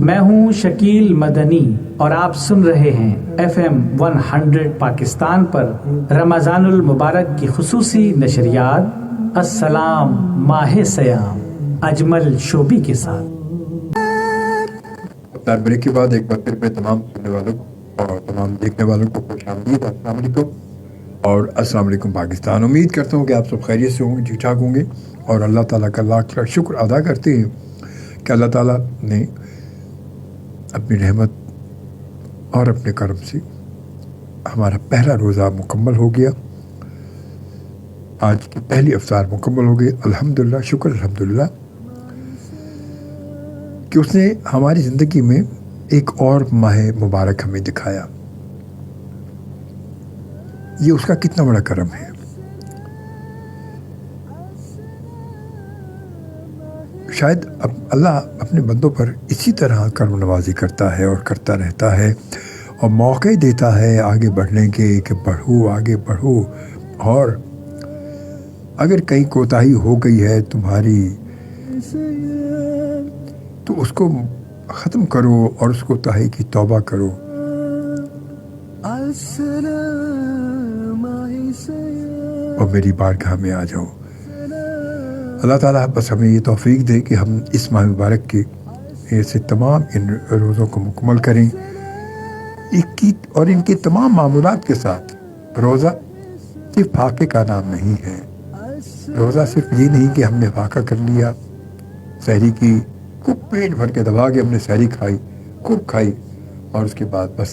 میں ہوں شکیل مدنی اور آپ سن رہے ہیں FM 100 پاکستان پر رمضان المبارک کی خصوصی نشریات السلام ماہ سیام اجمل شوبی کے ساتھ۔ بریک کے بعد ایک بار پھر میں تمام سننے والوں کو اور تمام دیکھنے والوں کو خوش آمدید، السلام علیکم اور السلام علیکم پاکستان۔ امید کرتا ہوں کہ آپ سب خیریت سے ہوں گے، ٹھیک ٹھاک ہوں گے اور اللہ تعالیٰ کا لاکھ لاکھ شکر ادا کرتے ہیں کہ اللہ تعالیٰ نے اپنی رحمت اور اپنے کرم سے ہمارا پہلا روزہ مکمل ہو گیا، آج کی پہلی افطار مکمل ہو گئی۔ الحمدللہ، شکر الحمدللہ کہ اس نے ہماری زندگی میں ایک اور ماہ مبارک ہمیں دکھایا۔ یہ اس کا کتنا بڑا کرم ہے۔ شاید اب اللہ اپنے بندوں پر اسی طرح کرم نوازی کرتا ہے اور کرتا رہتا ہے اور موقع دیتا ہے آگے بڑھنے کے کہ بڑھو، آگے بڑھو، اور اگر کہیں کوتاہی ہو گئی ہے تمہاری تو اس کو ختم کرو اور اس کوتاہی کی توبہ کرو۔ اور میری بارگاہ میں آ جاؤ۔ اللہ تعالیٰ بس ہمیں یہ توفیق دے کہ ہم اس ماہ مبارک کے ایسے تمام ان روزوں کو مکمل کریں اور ان کے تمام معمولات کے ساتھ۔ روزہ صرف فاقے کا نام نہیں ہے، روزہ صرف یہ نہیں کہ ہم نے فاقہ کر لیا، سحری کی خوب پیٹ بھر کے دبا کے ہم نے سحری کھائی، خوب کھائی اور اس کے بعد بس۔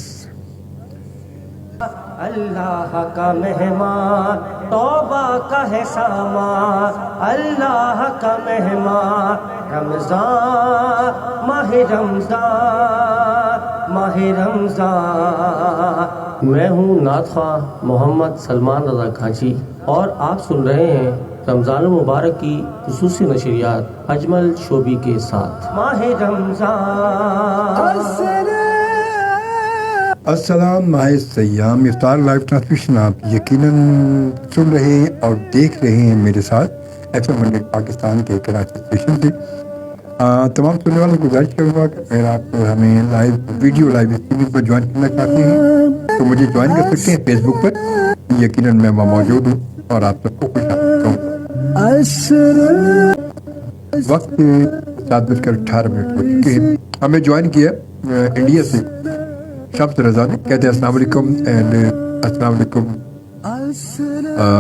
اللہ کا مہمان توبہ کا ہے سامان، اللہ کا مہمان رمضان، ماہ رمضان، ماہ رمضان۔ میں ہوں نعت خواں محمد سلمان رضا کھانچی اور آپ سن رہے ہیں رمضان المبارک کی خصوصی نشریات اجمل شوبی کے ساتھ۔ ماہ رمضان، السلام ماہ سیام افطار لائیو ٹرانسمیشن آپ یقیناً سن رہے ہیں اور دیکھ رہے ہیں میرے ساتھ FM 100 پاکستان کے کراچی اسٹیشن سے۔ تمام سننے والوں کو گزارش کروں گا کہ اگر آپ ہمیں ویڈیو لائیو اسٹریمنگ پر جوائن کرنا چاہتے ہیں تو مجھے جوائن کر سکتے ہیں فیس بک پر، یقیناً میں وہاں موجود ہوں اور آپ سب کو خوش آمدید کہوں گا۔ وقت 7:18 ہو چکے ہیں۔ ہمیں جوائن کیا انڈیا سے شمس رضا نے، کہتے ہیں السلام علیکم اینڈ السلام علیکم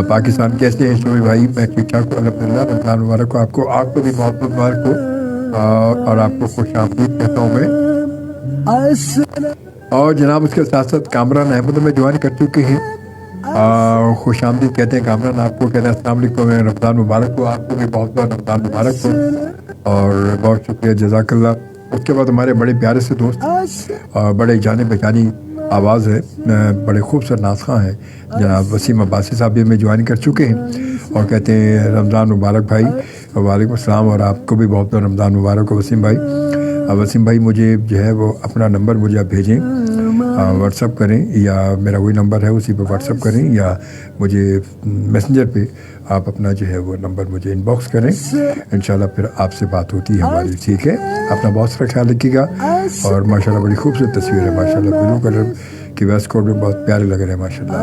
پاکستان، کیسے ہیں شوبی بھائی؟ میں ٹھیک ٹھاک ہوں الحمدللہ، رمضان مبارک ہو آپ کو بھی بہت بہت مبارک ہو اور آپ کو خوش آمدید کہتا ہوں میں۔ اور جناب اس کے ساتھ ساتھ کامران احمد میں جوائن کر چکے ہیں، خوش آمدید کہتے ہیں کامران آپ کو، کہتے ہیں السلام علیکم رمضان مبارک ہو آپ کو بھی بہت بہت رمضان مبارک ہو اور بہت شکریہ، جزاک اللہ۔ اس کے بعد ہمارے بڑے پیارے سے دوست اور بڑے جانے پہچانی آواز ہے، بڑے خوبصورت ناز خواں ہیں جناب وسیم عباسی صاحب بھی ہمیں جوائن کر چکے ہیں اور کہتے ہیں رمضان مبارک بھائی۔ وعلیکم السلام اور آپ کو بھی بہت بہت رمضان مبارک ہو وسیم بھائی۔ وسیم بھائی مجھے جو ہے وہ اپنا نمبر مجھے آپ بھیجیں، واٹس اپ کریں، یا میرا وہی نمبر ہے اسی پہ واٹس اپ کریں، یا مجھے میسنجر پہ آپ اپنا جو ہے وہ نمبر مجھے ان باکس کریں، انشاءاللہ پھر آپ سے بات ہوتی ہے ہماری، ٹھیک ہے؟ اپنا بہت سارا خیال رکھیے گا اور ماشاءاللہ بڑی خوبصورت تصویر ہے ماشاءاللہ، بلو کلر کی ویسٹ کوٹ میں بہت پیارے لگ رہے ہیں ماشاءاللہ۔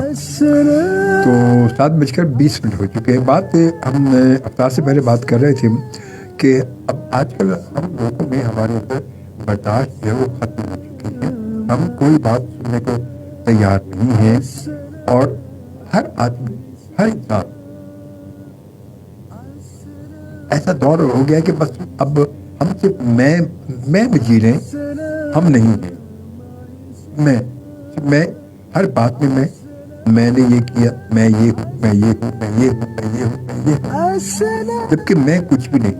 تو 7:20 ہو چکے ہیں۔ بات ہم افطار سے پہلے بات کر رہے تھے کہ اب آج کل ہم لوگوں میں ہمارے اوپر برداشت جو ہے وہ ختم ہو چکی ہے، ہم کوئی بات سننے کو تیار نہیں ہیں اور ہر آدمی، ہر انسان ایسا دور ہو گیا کہ بس اب ہم صرف میں جی رہے ہیں، ہم نہیں ہیں۔ میں ہر بات میں نے یہ کیا، میں یہ ہوں، میں یہ ہوں، میں یہ ہوں، میں یہ ہوں، میں یہ ہوں، جبکہ میں کچھ بھی نہیں،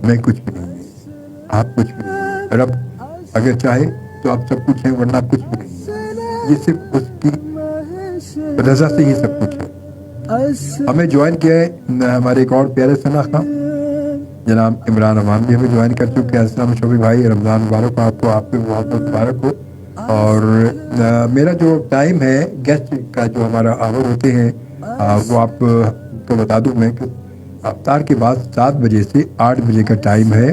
میں کچھ بھی نہیں، آپ کچھ بھی نہیں۔ رب اگر چاہے تو آپ سب کچھ ہیں ورنہ آپ کچھ بھی نہیں، یہ صرف اس کی رضا سے ہی سب کچھ ہے۔ ہمیں جوائن کیا ہے ہمارے ایک اور پیارے ثنا خان جناب عمران امان بھی ہمیں جوائن کر چکے ہیں۔ السلام شوبی بھائی، رمضان مبارک ہو آپ کو، آپ کو بہت بہت مبارک ہو۔ اور میرا جو ٹائم ہے گیسٹ کا جو ہمارا آور ہوتے ہیں وہ آپ کو بتا دوں میں کہ افطار کے بعد 7 بجے سے 8 بجے کا ٹائم ہے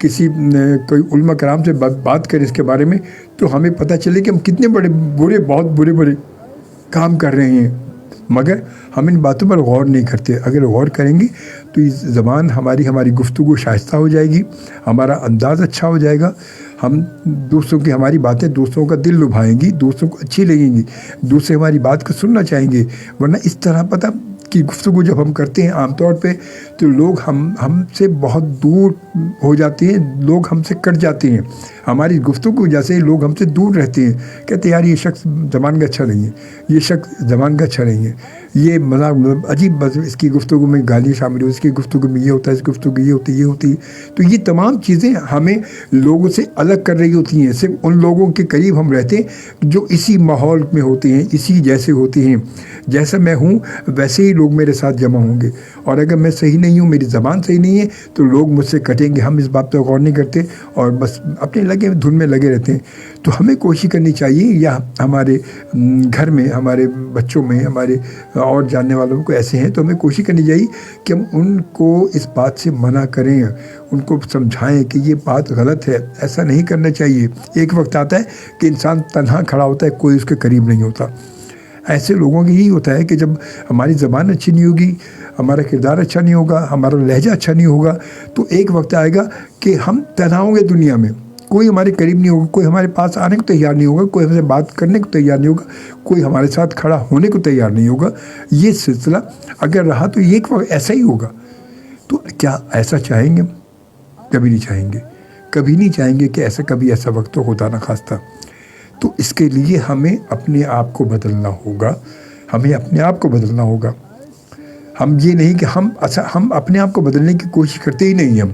کسی کوئی علماء کرام سے بات کریں اس کے بارے میں تو ہمیں پتہ چلے کہ ہم کتنے بہت برے کام کر رہے ہیں، مگر ہم ان باتوں پر غور نہیں کرتے۔ اگر غور کریں گے تو یہ زبان ہماری گفتگو شائستہ ہو جائے گی، ہمارا انداز اچھا ہو جائے گا، ہم دوسروں کی ہماری باتیں دوسروں کا دل لبھائیں گی، دوسروں کو اچھی لگیں گی، دوسرے ہماری بات کو سننا چاہیں گے۔ ورنہ اس طرح پتہ کی گفتگو جب ہم کرتے ہیں عام طور پہ تو لوگ ہم سے بہت دور ہو جاتے ہیں، لوگ ہم سے کٹ جاتے ہیں، ہماری گفتگو کی وجہ سے لوگ ہم سے دور رہتے ہیں، کہتے ہیں یار یہ شخص زبان کا اچھا نہیں ہے، یہ شخص زبان کا اچھا نہیں ہے، یہ مذاق عجیب، اس کی گفتگو میں گالیاں شامل ہو، اس کی گفتگو میں یہ ہوتا ہے، اس گفتگو یہ ہوتی ہے۔ تو یہ تمام چیزیں ہمیں لوگوں سے الگ کر رہی ہوتی ہیں۔ صرف ان لوگوں کے قریب ہم رہتے ہیں جو اسی ماحول میں ہوتے ہیں، اسی جیسے ہوتے ہیں، جیسا میں ہوں ویسے ہی لوگ میرے ساتھ جمع ہوں گے۔ اور اگر میں صحیح نہیں ہوں، میری زبان صحیح نہیں ہے تو لوگ مجھ سے کٹیں گے۔ ہم اس بات پہ غور نہیں کرتے اور بس اپنے دھن میں لگے رہتے ہیں۔ تو ہمیں کوشش کرنی چاہیے، یا ہمارے گھر میں، ہمارے بچوں میں، ہمارے اور جاننے والوں کو ایسے ہیں تو ہمیں کوشش کرنی چاہیے کہ ہم ان کو اس بات سے منع کریں، ان کو سمجھائیں کہ یہ بات غلط ہے، ایسا نہیں کرنا چاہیے۔ ایک وقت آتا ہے کہ انسان تنہا کھڑا ہوتا ہے، کوئی اس کے قریب نہیں ہوتا۔ ایسے لوگوں کی یہی ہوتا ہے کہ جب ہماری زبان اچھی نہیں ہوگی، ہمارا کردار اچھا نہیں ہوگا، ہمارا لہجہ اچھا نہیں ہوگا، تو ایک وقت آئے گا کہ ہم تنہا ہوں گے دنیا میں، کوئی ہمارے قریب نہیں ہوگا، کوئی ہمارے پاس آنے کو تیار نہیں ہوگا، کوئی ہم سے بات کرنے کو تیار نہیں ہوگا، کوئی ہمارے ساتھ کھڑا ہونے کو تیار نہیں ہوگا۔ یہ سلسلہ اگر رہا تو ایک وقت ایسا ہی ہوگا۔ تو کیا ایسا چاہیں گے؟ کبھی نہیں چاہیں گے، کبھی نہیں چاہیں گے کہ ایسا وقت ہو، خدا نہ خواستہ۔ تو اس کے لیے ہمیں اپنے آپ کو بدلنا ہوگا، ہمیں اپنے آپ کو بدلنا ہوگا۔ ہم یہ نہیں کہ ہم اپنے آپ کو بدلنے کی کوشش کرتے ہی نہیں، ہم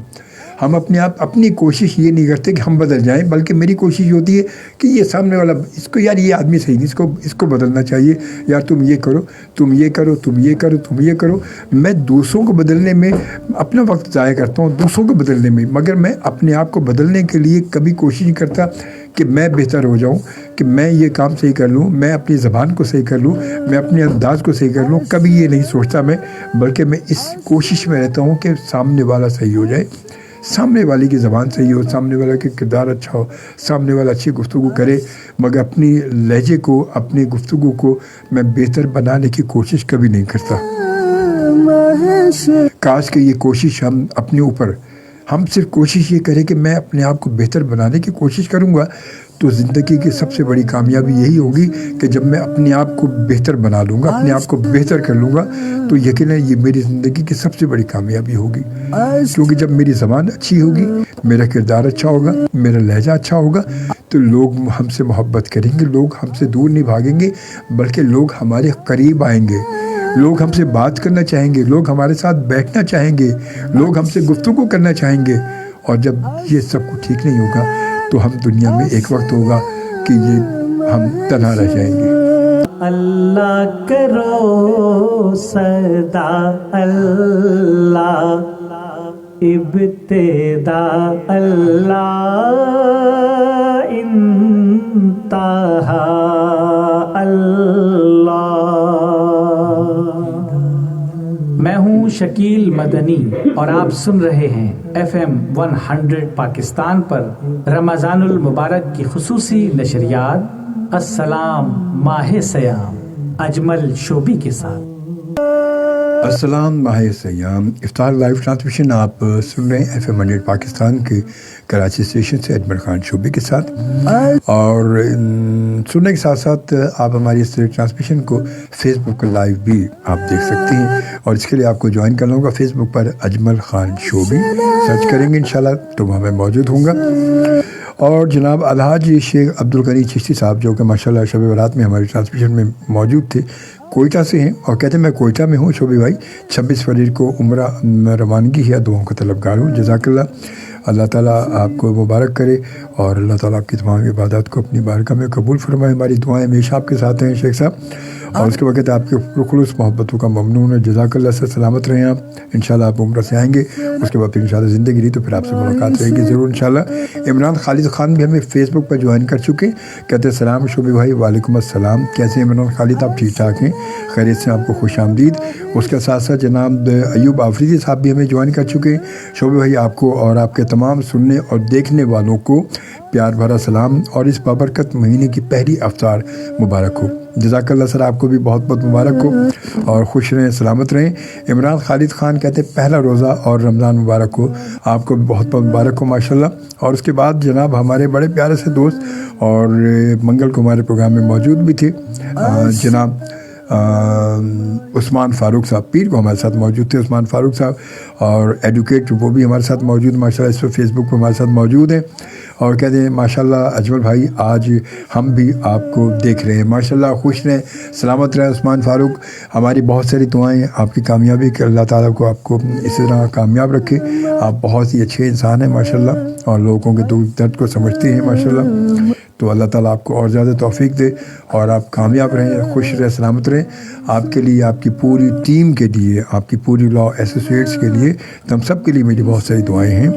اپنی کوشش یہ نہیں کرتے کہ ہم بدل جائیں، بلکہ میری کوشش یہ ہوتی ہے کہ یہ سامنے والا، اس کو یار یہ آدمی صحیح نہیں، اس کو بدلنا چاہیے، یار تم یہ کرو، تم یہ کرو، تم یہ کرو، تم یہ کرو۔ میں دوسروں کو بدلنے میں اپنا وقت ضائع کرتا ہوں، دوسروں کو بدلنے میں، مگر میں اپنے آپ کو بدلنے کے لیے کبھی کوشش نہیں کرتا کہ میں بہتر ہو جاؤں، کہ میں یہ کام صحیح کر لوں، میں اپنی زبان کو صحیح کر لوں، میں اپنے انداز کو صحیح کر لوں۔ کبھی یہ نہیں سوچتا میں، بلکہ میں اس کوشش میں رہتا ہوں کہ سامنے والا صحیح ہو جائے، سامنے والے کی زبان صحیح ہو، سامنے والے کا کردار اچھا ہو، سامنے والا اچھی گفتگو کرے، مگر اپنی لہجے کو، اپنی گفتگو کو میں بہتر بنانے کی کوشش کبھی نہیں کرتا۔ کاش کہ یہ کوشش ہم اپنے اوپر، ہم صرف کوشش یہ کریں کہ میں اپنے آپ کو بہتر بنانے کی کوشش کروں گا، تو زندگی کی سب سے بڑی کامیابی یہی ہوگی کہ جب میں اپنے آپ کو بہتر بنا لوں گا، اپنے آپ کو بہتر کر لوں گا، تو یقیناً یہ میری زندگی کی سب سے بڑی کامیابی ہوگی۔ کیونکہ جب میری زبان اچھی ہوگی، میرا کردار اچھا ہوگا، میرا لہجہ اچھا ہوگا، تو لوگ ہم سے محبت کریں گے، لوگ ہم سے دور نہیں بھاگیں گے، بلکہ لوگ ہمارے قریب آئیں گے، لوگ ہم سے بات کرنا چاہیں گے، لوگ ہمارے ساتھ بیٹھنا چاہیں گے، لوگ ہم سے گفتگو کرنا چاہیں گے۔ اور جب یہ سب کچھ ٹھیک نہیں ہوگا تو ہم دنیا میں ایک وقت ہوگا کہ ہم تنہا رہ جائیں گے۔ اللہ کرو صدا، اللہ ابتدا، اللہ انتہا، اللہ۔ میں ہوں شکیل مدنی اور آپ سن رہے ہیں FM 100 پاکستان پر رمضان المبارک کی خصوصی نشریات السلام ماہ سیام اجمل شوبی کے ساتھ۔ السلام ماہ سیام افطار لائیو ٹرانسمیشن آپ سن رہے ہیں FM 100 پاکستان کے کراچی اسٹیشن سے اجمل خان شوبی کے ساتھ، اور سننے کے ساتھ ساتھ آپ ہماری اس ٹرانسمیشن کو فیس بک لائیو بھی آپ دیکھ سکتے ہیں، اور اس کے لیے آپ کو جوائن کرنا ہوگا فیس بک پر اجمل خان شوبی سرچ کریں گے انشاءاللہ تو وہاں میں موجود ہوں گا۔ اور جناب الحاج شیخ عبدالغنی چشتی صاحب جو کہ ماشاءاللہ شب برات میں ہماری ٹرانسمیشن میں موجود تھے، کوئٹہ سے ہیں، اور کہتے ہیں میں کوئٹہ میں ہوں شوبی بھائی، 26 فروری کو عمرہ روانگی ہے، دعاؤں کا طلبگار ہوں، جزاک اللہ۔ اللہ تعالیٰ آپ کو مبارک کرے، اور اللہ تعالیٰ آپ کی تمام عبادات کو اپنی بارگاہ میں قبول فرمائے۔ ہماری دعائیں ہمیشہ آپ کے ساتھ ہیں شیخ صاحب۔ اور اس کے وقت آپ کے خلوص محبتوں کا ممنون ہے. جزاکاللہ سے سلامت رہیں آپ. انشاءاللہ آپ عمرہ سے آئیں گے, اس کے بعد پھر انشاءاللہ زندگی رہی تو پھر آپ سے ملاقات رہے گی ضرور انشاءاللہ. عمران خالد خان بھی ہمیں فیس بک پر جوائن کر چکے ہیں. کہتے ہیں السلام شعبے بھائی. وعلیکم السلام. کیسے ہیں عمران خالد؟ آپ ٹھیک ٹھاک ہیں؟ خیریت سے؟ آپ کو خوش آمدید. اس کے ساتھ ساتھ جناب ایوب آفریدی صاحب بھی ہمیں جوائن کر چکے ہیں. شعبے بھائی آپ کو اور آپ کے تمام سننے اور دیکھنے والوں کو پیار بھرا سلام اور اس بابرکت مہینے کی پہلی افطار مبارک ہو. جزاک اللہ سر, آپ کو بھی بہت بہت مبارک ہو اور خوش رہیں, سلامت رہیں. عمران خالد خان کہتے ہیں پہلا روزہ اور رمضان مبارک ہو. آپ کو بھی بہت بہت مبارک ہو ماشاءاللہ. اور اس کے بعد جناب ہمارے بڑے پیارے سے دوست اور منگل کو ہمارے پروگرام میں موجود بھی تھے جناب عثمان فاروق صاحب. پیر کو ہمارے ساتھ موجود تھے عثمان فاروق صاحب, اور ایڈوکیٹ وہ بھی ہمارے ساتھ موجود ماشاءاللہ. اس پہ فیس بک پہ ہمارے ساتھ موجود ہیں اور کہتے ہیں ماشاءاللہ اجمل بھائی آج ہم بھی آپ کو دیکھ رہے ہیں. ماشاءاللہ خوش رہیں, سلامت رہیں عثمان فاروق. ہماری بہت ساری دعائیں آپ کی کامیابی کہ اللہ تعالیٰ کو آپ کو اسی طرح کامیاب رکھے. آپ بہت ہی اچھے انسان ہیں ماشاءاللہ اور لوگوں کے دکھ درد کو سمجھتے ہیں ماشاءاللہ. تو اللہ تعالیٰ آپ کو اور زیادہ توفیق دے اور آپ کامیاب رہیں, خوش رہیں, سلامت رہیں. آپ کے لیے, آپ کی پوری ٹیم کے لیے, آپ کی پوری لاء ایسوسیٹس کے لیے, ہم سب کے لیے میری بہت ساری دعائیں ہیں.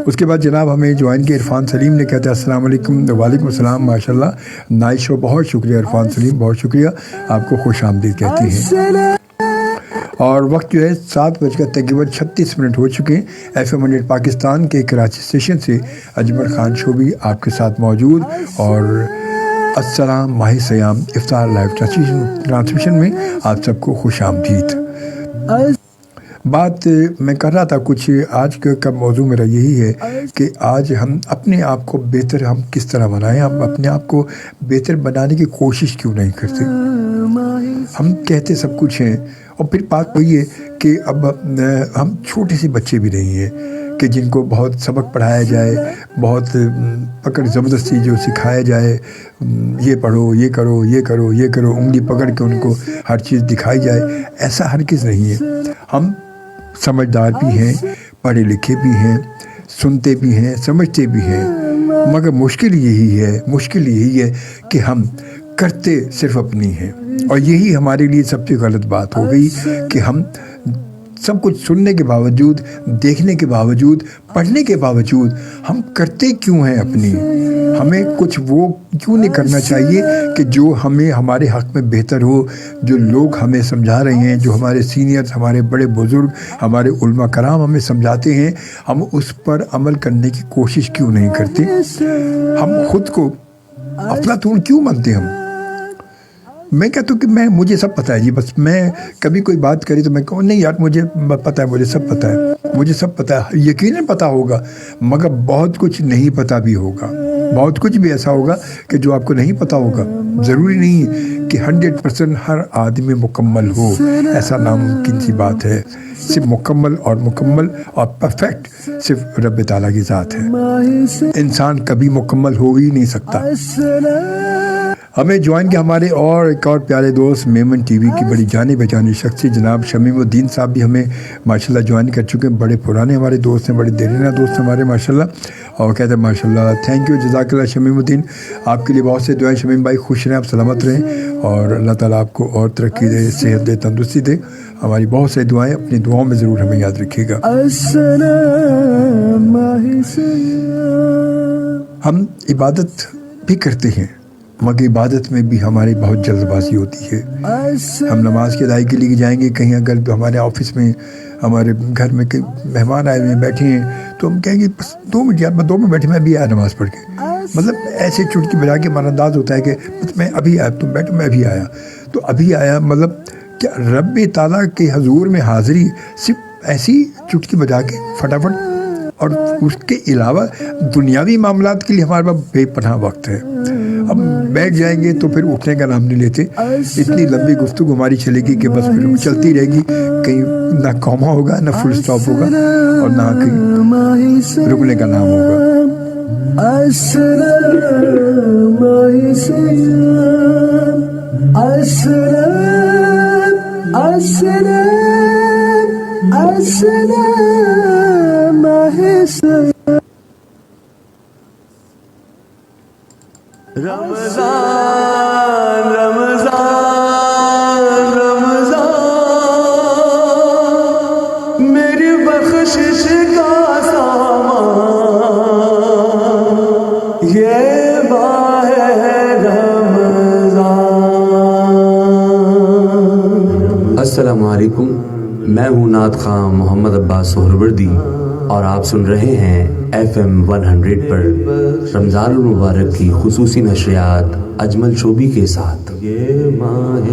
اس کے بعد جناب ہمیں جوائن کے عرفان سلیم نے کہتے ہیں السلام علیکم. وعلیکم السلام. ماشاءاللہ نائس شو, بہت شکریہ عرفان سلیم, بہت شکریہ. آپ کو خوش آمدید کہتے ہیں. اور وقت جو ہے 7:36 ہو چکے ہیں. FM 100 پاکستان کے کراچی اسٹیشن سے اجمل خان شوبی آپ کے ساتھ موجود. اور السلام ماہ سیام افطار لائیو ٹرانسمیشن میں آپ سب کو خوش آمدید. بات میں کر رہا تھا کچھ, آج کا موضوع میرا یہی ہے کہ آج ہم اپنے آپ کو بہتر ہم کس طرح بنائیں. ہم اپنے آپ کو بہتر بنانے کی کوشش کیوں نہیں کرتے. ہم کہتے سب کچھ ہیں اور پھر بات وہی ہے کہ اب ہم چھوٹے سے بچے بھی نہیں ہیں کہ جن کو بہت سبق پڑھایا جائے, بہت پکڑ زبردستی جو سکھایا جائے, یہ پڑھو, یہ کرو, یہ کرو, یہ کرو, انگلی پکڑ کے ان کو ہر چیز دکھائی جائے. ایسا ہرگز نہیں ہے. ہم سمجھدار بھی ہیں, پڑھے لکھے بھی ہیں, سنتے بھی ہیں, سمجھتے بھی ہیں, مگر مشکل یہی ہے کہ ہم کرتے صرف اپنی ہیں. اور یہی ہمارے لیے سب سے غلط بات ہو گئی کہ ہم سب کچھ سننے کے باوجود, دیکھنے کے باوجود, پڑھنے کے باوجود ہم کرتے کیوں ہیں اپنی. ہمیں کچھ وہ کیوں نہیں کرنا چاہیے کہ جو ہمیں ہمارے حق میں بہتر ہو, جو لوگ ہمیں سمجھا رہے ہیں, جو ہمارے سینئرز, ہمارے بڑے بزرگ, ہمارے علماء کرام ہمیں سمجھاتے ہیں, ہم اس پر عمل کرنے کی کوشش کیوں نہیں کرتے. ہم خود کو افلاطون کیوں مانتے. میں کہتا ہوں کہ مجھے سب پتہ ہے جی, بس میں کبھی کوئی بات کری تو میں کہوں نہیں یار مجھے پتہ ہے, مجھے سب پتہ ہے, مجھے سب پتہ ہے. یقیناً پتہ ہوگا مگر بہت کچھ نہیں پتہ بھی ہوگا. بہت کچھ بھی ایسا ہوگا کہ جو آپ کو نہیں پتہ ہوگا. ضروری نہیں کہ 100% ہر آدمی مکمل ہو, ایسا ناممکن سی بات ہے. صرف مکمل اور پرفیکٹ صرف رب تعالیٰ کی ذات ہے. انسان کبھی مکمل ہو ہی نہیں سکتا. ہمیں جوائن کیا ہمارے ایک اور پیارے دوست میمن ٹی وی کی بڑی جانے پہچانی شخصیت جناب شمیم الدین صاحب بھی ہمیں ماشاءاللہ جوائن کر چکے ہیں. بڑے پرانے ہمارے دوست ہیں, بڑے دیرینہ دوست ہیں ہمارے ماشاءاللہ. اور کہتے ہیں ماشاءاللہ تھینک یو, جزاک اللہ شمیم الدین. آپ کے لیے بہت سے دعائیں شمیم بھائی, خوش رہیں, آپ سلامت رہیں اور اللہ تعالیٰ آپ کو اور ترقی دے, صحت دے, تندرستی دے. ہماری بہت سی دعائیں, اپنی دعاؤں میں ضرور ہمیں یاد رکھیے گا. ہم عبادت بھی کرتے ہیں مگر عبادت میں بھی ہماری بہت جلد بازی ہوتی ہے. ہم نماز کی ادائیگی کے لیے جائیں گے کہیں, اگر ہمارے آفس میں, ہمارے گھر میں مہمان آئے ہوئے بیٹھے ہیں تو ہم کہیں گے بس 2 منٹ یار, 2 منٹ بیٹھے, میں ابھی آیا نماز پڑھ کے. مطلب ایسے چٹکی بجا کے ہمارا انداز ہوتا ہے کہ بس میں ابھی آیا, تم بیٹھو, میں ابھی آیا. تو ابھی آیا مطلب کیا رب تعالیٰ کے حضور میں حاضری صرف ایسی چٹکی بجا کے فٹافٹ, اور اس کے علاوہ دنیاوی معاملات کے لیے ہمارے پاس بے پناہ وقت ہے. اب بیٹھ جائیں گے تو پھر اٹھنے کا نام نہیں لیتے. اتنی لمبی گفتگو ہماری چلے گی کہ بس پھر چلتی رہے گی, کہیں نہ کوما ہوگا, نہ فل سٹاپ ہوگا, اور نہ کہیں رکنے کا نام ہوگا. رمضان رمضان علیکم، میں ہوں نعت خواں محمد عباس سہروردی اور آپ سن رہے ہیں FM 100 پر رمضان المبارک کی خصوصی نشریات اجمل شوبی کے ساتھ۔ یہ ماہ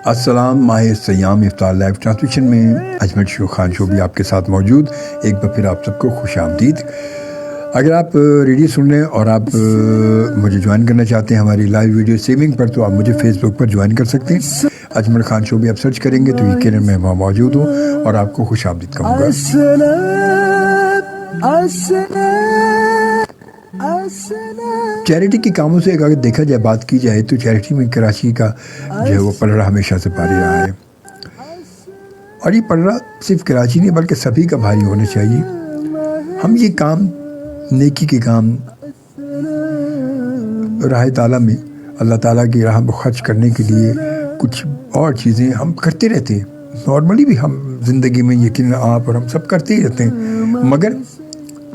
السلام، ماہ سیام افطار لائیو ٹرانسمیشن میں اجمل خان شوبی آپ کے ساتھ موجود، ایک بار پھر آپ سب کو خوش آمدید۔ اگر آپ ریڈیو سن رہے ہیں اور آپ مجھے جوائن کرنا چاہتے ہیں ہماری لائیو ویڈیو اسٹریمنگ پر، تو آپ مجھے فیس بک پر جوائن کر سکتے ہیں۔ اجمل خان شوبی آپ سرچ کریں گے تو یقیناً میں وہاں موجود ہوں اور آپ کو خوش آمدید کہوں گا۔ چیریٹی کے کاموں سے اگر دیکھا جائے، بات کی جائے تو چیریٹی میں کراچی کا جو ہے وہ پلڑا ہمیشہ سے بھاری رہا ہے، اور یہ پلڑا صرف کراچی نہیں بلکہ سبھی کا بھاری ہونا چاہیے۔ ہم یہ کام، نیکی کے کام راہ تعالیٰ میں اللہ تعالیٰ کی راہ میں خرچ کرنے کے لیے کچھ اور چیزیں ہم کرتے رہتے ہیں، نارملی بھی ہم زندگی میں یقیناً آپ اور ہم سب کرتے ہی رہتے ہیں، مگر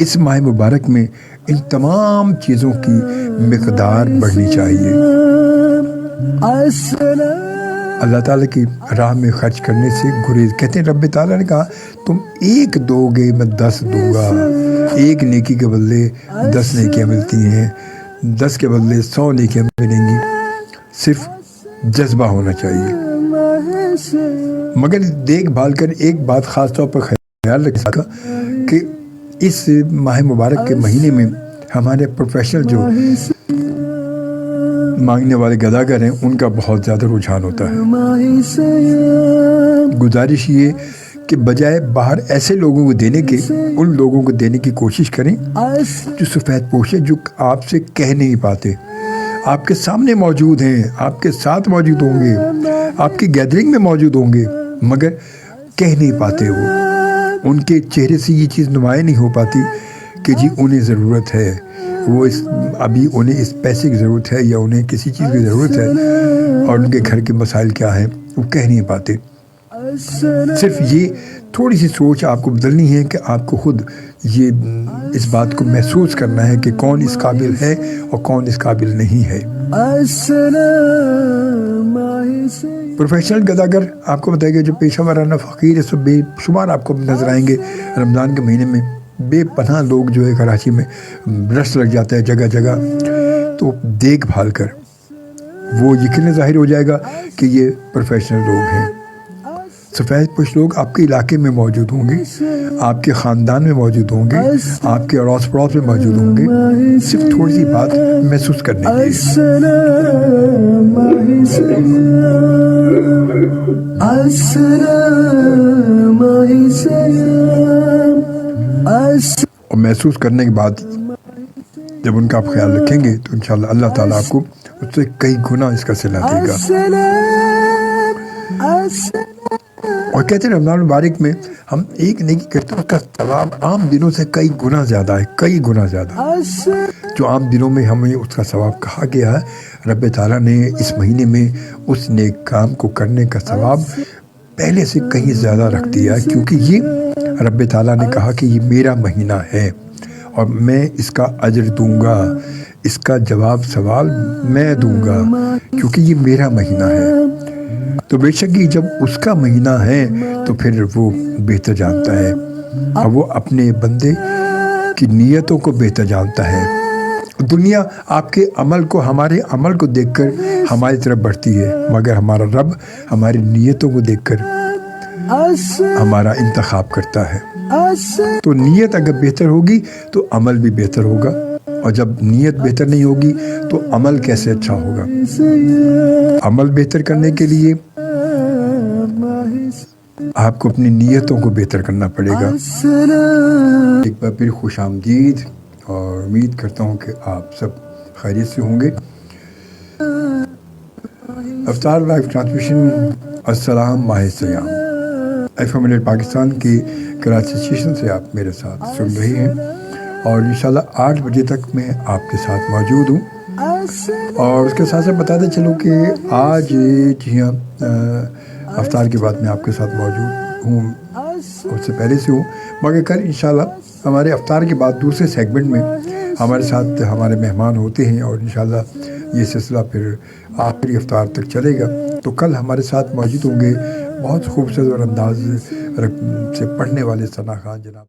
اس ماہ مبارک میں ان تمام چیزوں کی مقدار بڑھنی چاہیے۔ اللہ تعالیٰ کی راہ میں خرچ کرنے سے گریز، کہتے ہیں رب تعالیٰ نے کہا تم 1 دو گے میں 10 دوں گا، 1 نیکی کے بدلے 10 نیکیاں ملتی ہیں، 10 کے بدلے 100 نیکیاں ملیں گی، صرف جذبہ ہونا چاہیے۔ مگر دیکھ بھال کر ایک بات خاص طور پر خیال رکھا کہ اس ماہ مبارک کے مہینے میں ہمارے پروفیشنل جو مانگنے والے گداگر ہیں ان کا بہت زیادہ رجحان ہوتا ہے۔ گزارش یہ کہ بجائے باہر ایسے لوگوں کو دینے کے، ان لوگوں کو دینے کی کوشش کریں جو سفید پوش ہیں، جو آپ سے کہہ نہیں پاتے، آپ کے سامنے موجود ہیں، آپ کے ساتھ موجود ہوں گے، آپ کی گیدرنگ میں موجود ہوں گے، مگر کہہ نہیں پاتے، وہ ان کے چہرے سے یہ چیز نمایاں نہیں ہو پاتی کہ جی انہیں ضرورت ہے، وہ ابھی انہیں اس پیسے کی ضرورت ہے یا انہیں کسی چیز کی ضرورت ہے، اور ان کے گھر کے مسائل کیا ہیں وہ کہہ نہیں پاتے۔ صرف یہ تھوڑی سی سوچ آپ کو بدلنی ہے کہ آپ کو خود یہ اس بات کو محسوس کرنا ہے کہ کون اس قابل ہے اور کون اس قابل نہیں ہے۔ پروفیشنل گداگر آپ کو بتائے گا، جو پیشہ ورانہ فقیر ہے، سب بے شمار آپ کو نظر آئیں گے۔ رمضان کے مہینے میں بے پناہ لوگ جو ہے کراچی میں رش لگ جاتا ہے جگہ جگہ، تو دیکھ بھال کر وہ یقیناً ظاہر ہو جائے گا کہ یہ پروفیشنل لوگ ہیں۔ سفید پوش لوگ آپ کے علاقے میں موجود ہوں گے، آپ کے خاندان میں موجود ہوں گے، آپ کے اڑوس پڑوس میں موجود ہوں گے، صرف تھوڑی سی بات محسوس کرنے کے لیے۔ اور محسوس کرنے کے بعد جب ان کا آپ خیال رکھیں گے تو انشاءاللہ اللہ تعالیٰ آپ کو اس سے کئی گنا اس کا صلہ دے گا۔ اور کہتے ہیں رمضان مبارک میں ہم ایک نیکی کرتے ہیں، اس کا ثواب عام دنوں سے کئی گنا زیادہ ہے، کئی گنا زیادہ۔ جو عام دنوں میں ہمیں اس کا ثواب کہا گیا ہے، رب تعالیٰ نے اس مہینے میں اس نیک کام کو کرنے کا ثواب پہلے سے کہیں زیادہ رکھ دیا ہے، کیونکہ یہ رب تعالیٰ نے کہا کہ یہ میرا مہینہ ہے اور میں اس کا اجر دوں گا، اس کا جواب سوال میں دوں گا، کیونکہ یہ میرا مہینہ ہے۔ تو بے شک یہ جب اس کا مہینہ ہے تو پھر وہ بہتر جانتا ہے، اور وہ اپنے بندے کی نیتوں کو بہتر جانتا ہے۔ دنیا آپ کے عمل کو، ہمارے عمل کو دیکھ کر ہماری طرف بڑھتی ہے، مگر ہمارا رب ہماری نیتوں کو دیکھ کر ہمارا انتخاب کرتا ہے۔ تو نیت اگر بہتر ہوگی تو عمل بھی بہتر ہوگا، اور جب نیت بہتر نہیں ہوگی تو عمل کیسے اچھا ہوگا؟ عمل بہتر کرنے کے لیے آپ کو اپنی نیتوں کو بہتر کرنا پڑے گا۔ ایک بار پھر خوش آمدید، اور امید کرتا ہوں کہ آپ سب خیریت سے ہوں گے۔ افطار لائیو ٹرانسمیشن السلام ماہ سیام FM 100 پاکستان کے کراچی اسٹیشن سے آپ میرے ساتھ سن رہے ہیں، اور انشاءاللہ 8 بجے تک میں آپ کے ساتھ موجود ہوں۔ اور اس کے ساتھ ساتھ بتاتے چلوں کہ آج جی ہاں افطار کے بعد میں آپ کے ساتھ موجود ہوں، اس سے پہلے سے ہوں، مگر کل انشاءاللہ ہمارے افطار کے بعد دوسرے سیگمنٹ میں ہمارے ساتھ ہمارے مہمان ہوتے ہیں، اور انشاءاللہ یہ سلسلہ پھر آخری افطار تک چلے گا۔ تو کل ہمارے ساتھ موجود ہوں گے بہت خوبصورت انداز سے پڑھنے والے ثنا خان جناب۔